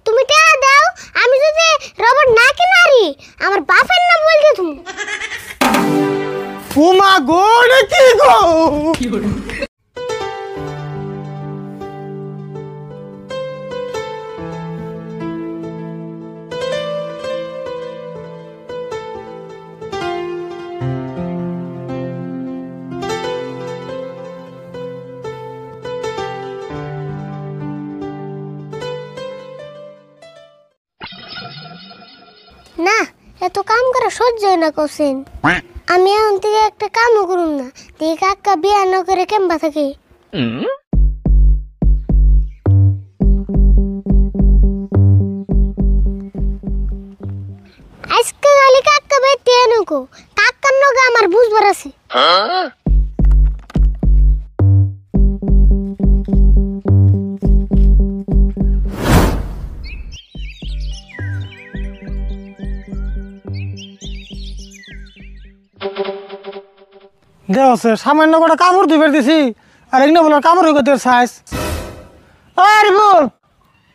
তুমি টাকা দাও, আমি যদি রোবট না কিনারি আমার বাপের নাম বলতে তুমি। উমা গো, রে কি গো? না, এত কাম করা সহ্য হয় না কোসেন। আমি এখন থেকে একটা কামও করুম না, তুই কাকা বিয়া না করে কেমবা থাকি। আজকে গালি কাকা বেতে এনুকো, কাকার নগে আমার বুঝবার আছে। দেওছে সামান্য করে কাপড় ধুয়ে দিছি, আর এগুলো বলার কাপড় হয়ে গেছে সাইজ। আরে বল,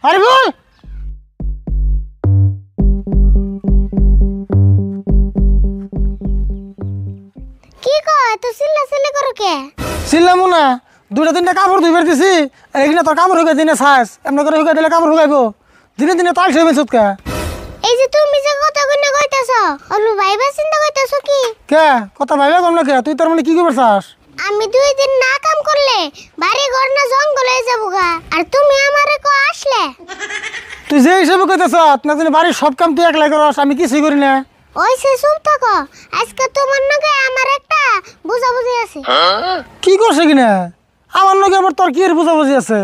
আরে বল। কি কয় এত চিল্লা চিল্লি করো কে? চিল্লামু না, দুটা তিনটা কাপড় ধুয়ে দিছি, আর এগুলো তোর কাপড় হয়ে গেছে দিনে সাইজ। এমন করে হয়ে দিলে কাপড় শুকাইবো, দিনে দিনে তাই সে মেসুত কে। এই যে তুমি যে কথা কইনা কইতাছ, অলু ভাইবা চিন্তা কইতাছ কি? কে কথা ভাইবা কম না কে? তুই তার মানে কি করবে চাস? আমি 2 দিন না কাম করলে বাড়ি ঘর না জঙ্গল হয়ে যাবো গা, আর তুমি আমারে কো আসলে। তুই যে হিসেবে কইতেছ না, তুমি বাড়ির সব কাম তুই একলাই করস, আমি কিছুই করি না। ওই সে চুপ থাকো, আজকে তোমার নাকি আমার একটা বুঝাবুঝি আছে। কি করছে কিনা? আমার নাকি আবার তোর কি এর বুঝাবুঝি আছে?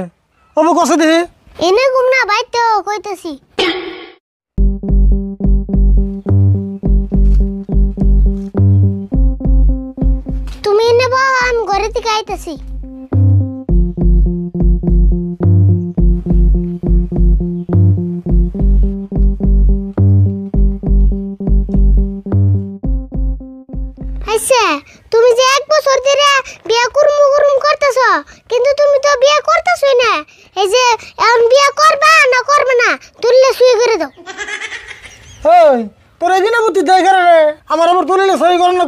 ওবো কষে দেখি। এনে ঘুম না বাইতো কইতাছি। তুমি এনে বহ, আমি ঘরে থেকে আইতাছি। আচ্ছা, তুমি যে 1 বছর ধরে বিয়া কুরুম করতেছ, কিন্তু তুমি তো বিয়া করতেছই না। এই যে এখন বিয়া করবা না করবে না, তুললে শুয়ে করে দাও। ওই তোর এখানে বুদ্ধি দেখে রে, আমার আবার তুলিলে সই করেন না।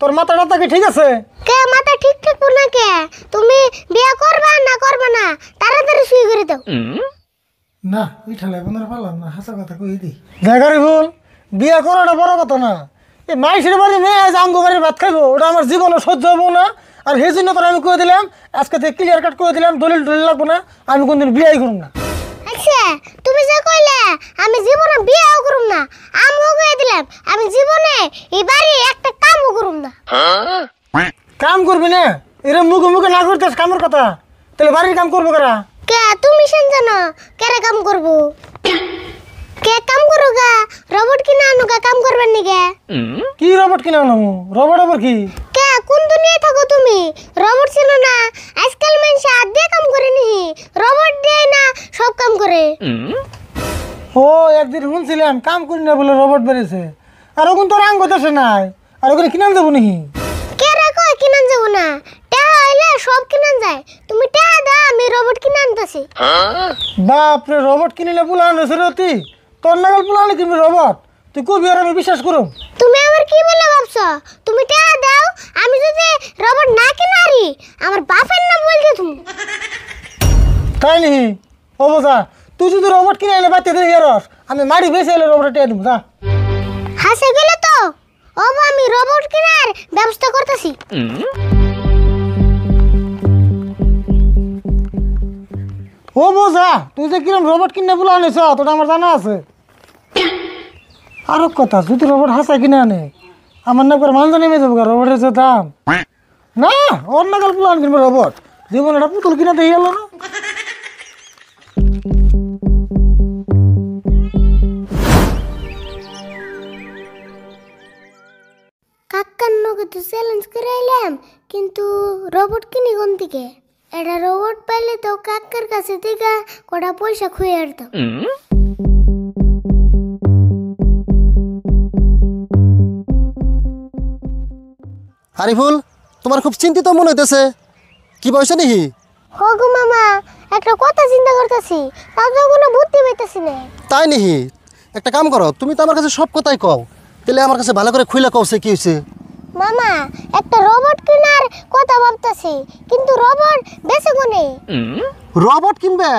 তোর মাথাটা তাকে ঠিক আছে? কে মাথা ঠিক থাকবো না কে? তুমি বিয়া করবা না করবে না, তাড়াতাড়ি শুয়ে করে দাও। না ওই ঠেলায় বোনের পারলাম না, হাসা কথা কই দি। দেখারি ভুল, বিয়া করাটা বড় কথা না। এই মাইসের বাড়ি মেয়ে আজ আঙ্গু বাড়ির ভাত খাইবো, ওটা আমার জীবনে সহ্য হবো না। আর সেই জন্য তোর আমি কয়ে দিলাম, আজকে থেকে ক্লিয়ার কাট করে দিলাম, দলিল টলিল লাগবো না, আমি কোনদিন বিয়াই করুম না। আচ্ছা, তুমি যে কইলে আমি জীবনে বিয়াও করুম না, আমিও কয়ে দিলাম আমি জীবনে এই বাড়ি একটা কামও করুম না। কাম করবি না? এরম মুখে মুখে না করতেস কামের কথা, তাহলে বাড়ির কাম করবো কারা? কে তুমি সেন জানো কেরে কাম করবো? কে কাম করো গা? রোবট কিনা আনো গা কাম করবেন নিকে? কি রোবট কিনা আনবো? রোবট আবার কি? কে কোন দুনিয়ায় থাকো তুমি? রোবট ছিল না, আজকাল মানুষ হাত দিয়ে কাম করে নি, রোবট দিয়ে না সব কাম করে। ও একদিন শুনছিলাম কাম করি না বলে রোবট বেরিয়েছে, আর ওখান তোর আঙ্গ দেশে নাই, আর ওখানে কিনান যাবো নাকি? কে রাখো কিনান যাবো না? টাকা হইলে সব কিনান যায়, তুমি টাকা দাও, আমি রোবট কিনে আনতেছি। বাপরে, রোবট কিনিলে পুলান রয়েছে রে তুই? তোর নাগাল পুলানে কিনবি রোবট? তুই কবি আর আমি বিশ্বাস করুম? তুমি আমার কি বলে ভাবছো? তুমি টাকা দাও, আমি যদি রোবট না কিনারি আমার বাপের নাম বলতে তুমি। তাই নি? ও বোঝা, তুই যদি রোবট কিনে এলে বাচ্চা দিয়ে রস, আমি মারি বেশি এলে রোবট টেয়ে দেবো। যা হাসে গেলে তো ও, আমি রোবট কেনার ব্যবস্থা করতেছি। ও বোঝা, তুই যে কিরম রোবট কিনে পুলান এস তোটা আমার জানা আছে। আরো কথা, যদি রোবট হাসা কিনে আনে আমার না করে মান নেমে যাবো রোবটের যে দাম। না, ওর নাগাল পুলান কিনবো রোবট, জীবন একটা পুতুল কিনা দিয়ে গেল না। কাকার নগে তো চ্যালেঞ্জ করে এলাম, কিন্তু রোবট কিনি কোন থেকে? এটা রোবট পাইলে তো কাকার কাছে থেকে কটা পয়সা খুঁয়ে আনতাম। আরিফুল, তোমার খুব চিন্তিত মনে হইতেছে, কি বয়স নাকি? হগো মামা, একটা কথা চিন্তা করতেছি, তাও তো কোনো বুদ্ধি পাইতেছি না। তাই নিহি একটা কাম করো, তুমি তো আমার কাছে সব কথাই কও, তাহলে আমার কাছে ভালো করে খুইলা কও সে কি হয়েছে। মামা, একটা রোবট কেনার কথা ভাবতেছি, কিন্তু রোবট বেচে কোনে? রোবট কিনবে?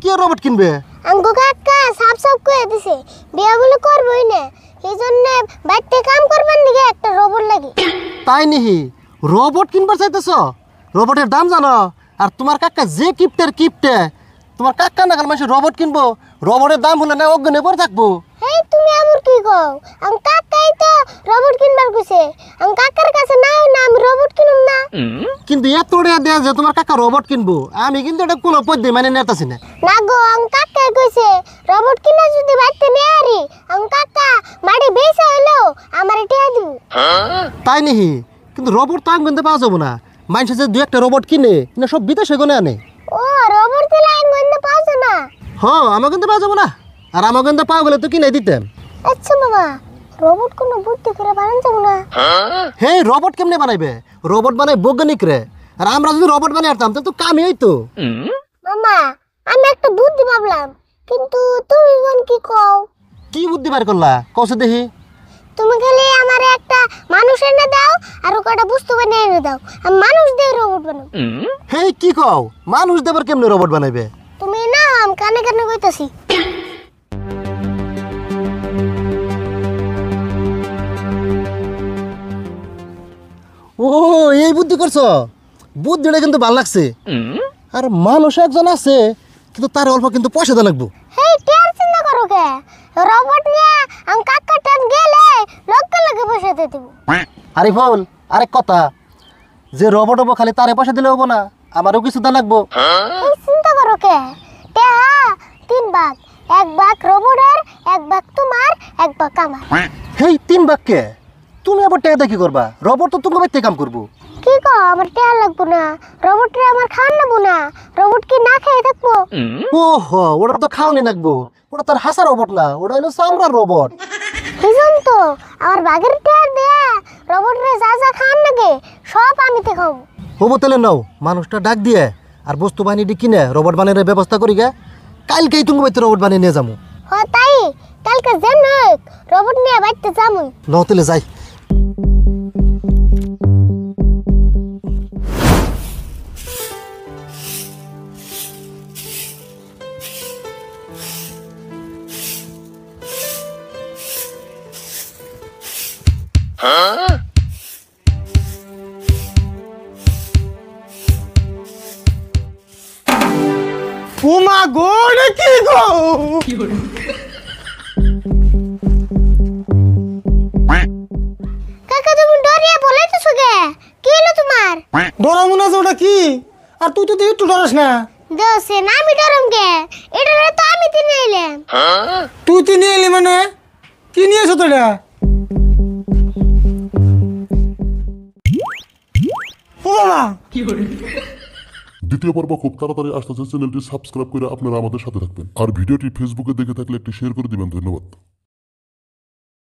কি রোবট কিনবে? আঙ্গু কাকা সাপ সাপ কয়ে দিছে বিয়া বলে করবই না, এই জন্য বাড়িতে কাম করবার নিগে একটা রোবট লাগে। তাই নিহি রোবট কিনবার চাইতেছ? রোবটের দাম জানো? আর তোমার কাকা যে কিপটে, তোমার কাকা না কাল মানুষ রোবট কিনবো, রোবটের দাম হলে না অজ্ঞানে পড়ে থাকবো। এই তুমি আবার কি কও? আম কাকাই তো রোবট কিনবার কইছে, আম কাকার কাছে নাও না, আমি রোবট কিনুম না। কিন্তু এত টাকা দেয়া যে তোমার কাকা রোবট কিনবো, আমি কিন্তু এটা কোনো পদ্ধতি মানে নেতাছি না। না গো, আম কাকাই কইছে রোবট কিনা যদি বাড়িতে নিয়ে আরি, আম কাকা মাড়ি বেচা হইলো আমারে টিয়া দিব। তাই নিহি কিন্তু রোবট তো আমি কিনতে পাওয়া যাবো না, মানুষ যে দু একটা রোবট কিনে না সব বিদেশে গনে আনে। ও রোবট দিলে আইন গন্ডে পাওয়া না? হ্যাঁ, আমার কিন্তু পাওয়া যাবো না, আর আমার কিন্তু পাওয়া গেলে তো কিনে দিতাম। আচ্ছা বাবা, রোবট কোনো বুদ্ধি করে বানান যাব না? হে, রোবট কেমনে বানাইবে? রোবট বানাই বৈজ্ঞানিক রে, আর আমরা যদি রোবট বানাই আনতাম তাহলে তো কামই হইতো। মামা, আমি একটা বুদ্ধি ভাবলাম, কিন্তু তুমি কোন কি কও? কি বুদ্ধি বার করলা কসে দেখি? তুমি খালি আমারে একটা মানুষ এনে দাও আর কটা বস্তু বানিয়ে এনে দাও, আমি মানুষ দিয়ে রোবট বানাবো। হে, কি কও? মানুষ দেবার কেমনে রোবট বানাইবে? তুমি না, আমি কানে কানে কইতাছি। ও, এই বুদ্ধি করছো? বুদ্ধিটা কিন্তু ভালো লাগছে। আর মানুষ একজন আছে, কিন্তু তার অল্প কিন্তু পয়সা দেওয়া লাগবো। হেই, টের চিন্তা করো কে? রোবট নিয়ে আমি কাকা টেন গেলে লক্ষ লক্ষ পয়সা দিয়ে দিব। আরে বল, আরেক কথা, যে রোবট হবো খালি তারে পয়সা দিলে হবো না, আমারও কিছু দেওয়া লাগবো। এই চিন্তা করো কে? টেহা তিন ভাগ, এক ভাগ রোবটের, এক ভাগ তোমার, এক ভাগ আমার। হেই, 3 বাক্যে তুমি আবার টাকা কি করবা? রোবট তো তুমি বাইতে কাম করবো। কি কও? আমার টেহা লাগবো না, রোবটরে আমার খাওয়ান লাগবো না, রোবট কি না খেয়ে থাকবো? ও হো, ওটা তো খাওয়ানি লাগবো, ওটা তার হাসা রোবট না, ওটা হলো চামড়ার রোবট। বুঝুন তো, আমার বাগের টেয়ার দেয়া রোবটরে যা যা খাওয়ান লাগে সব আমি তে খাবো। হবো তাহলে নাও, মানুষটা ডাক দিয়ে আর বস্তু বানিয়ে কিনে রোবট বানিয়ে ব্যবস্থা করি গে, কালকেই তুমি বাইতে রোবট বানিয়ে নিয়ে যাবো। হ তাই, কালকে যেন হোক রোবট নিয়ে বাড়িতে যামুই। নাও তাহলে যাই। উমা গো, এটা কি গো? কাকা, তুমি ডরিয়ে বলাইতেছো কে? কি হলো তোমার? ডরা মনে আছে ওটা কি? আর তুই তো একটু ডরাস না। দোষে না, আমি ডরম কে? এটা তো আমি তিনে এলাম। তুই তো নিয়ে এলি মানে? কি নিয়েছো তো এটা? ও বাবা, দ্বিতীয় পর্ব খুব তাড়াতাড়ি আসতেছে, চ্যানেলটি সাবস্ক্রাইব করে আপনারা আমাদের সাথে থাকবেন। আর ভিডিওটি ফেসবুকে দেখে থাকলে একটি শেয়ার করে দিবেন। ধন্যবাদ।